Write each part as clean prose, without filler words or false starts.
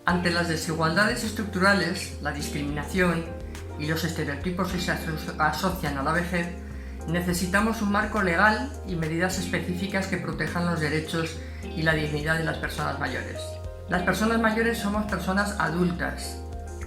Ante las desigualdades estructurales, la discriminación y los estereotipos que se asocian a la vejez, necesitamos un marco legal y medidas específicas que protejan los derechos y la dignidad de las personas mayores. Las personas mayores somos personas adultas,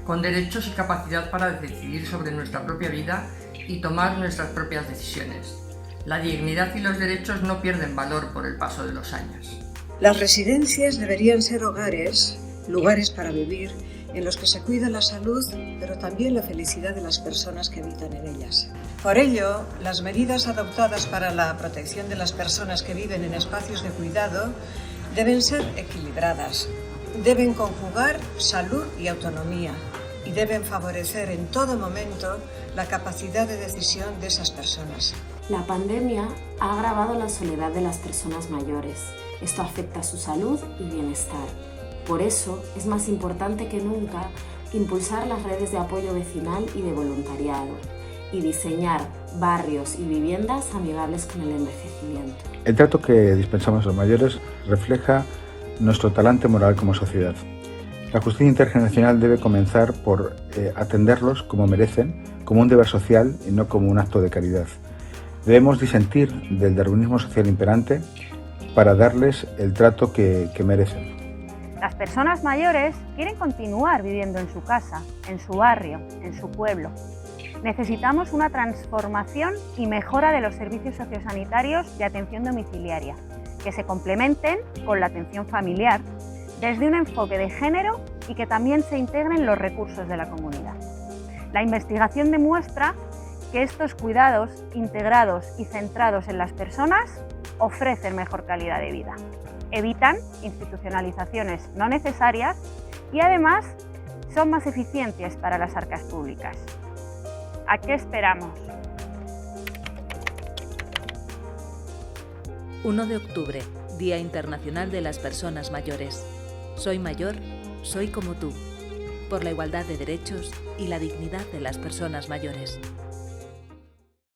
con derechos y capacidad para decidir sobre nuestra propia vida y tomar nuestras propias decisiones. La dignidad y los derechos no pierden valor por el paso de los años. Las residencias deberían ser hogares, lugares para vivir, en los que se cuida la salud, pero también la felicidad de las personas que habitan en ellas. Por ello, las medidas adoptadas para la protección de las personas que viven en espacios de cuidado deben ser equilibradas, deben conjugar salud y autonomía y deben favorecer en todo momento la capacidad de decisión de esas personas. La pandemia ha agravado la soledad de las personas mayores. Esto afecta a su salud y bienestar. Por eso es más importante que nunca impulsar las redes de apoyo vecinal y de voluntariado y diseñar barrios y viviendas amigables con el envejecimiento. El trato que dispensamos a los mayores refleja nuestro talante moral como sociedad. La justicia intergeneracional debe comenzar por atenderlos como merecen, como un deber social y no como un acto de caridad. Debemos disentir del darwinismo social imperante para darles el trato que merecen. Las personas mayores quieren continuar viviendo en su casa, en su barrio, en su pueblo. Necesitamos una transformación y mejora de los servicios sociosanitarios de atención domiciliaria, que se complementen con la atención familiar desde un enfoque de género y que también se integren los recursos de la comunidad. La investigación demuestra que estos cuidados integrados y centrados en las personas ofrecen mejor calidad de vida, evitan institucionalizaciones no necesarias y además son más eficientes para las arcas públicas. ¿A qué esperamos? 1 de octubre, Día Internacional de las Personas Mayores. Soy mayor, soy como tú, por la igualdad de derechos y la dignidad de las personas mayores.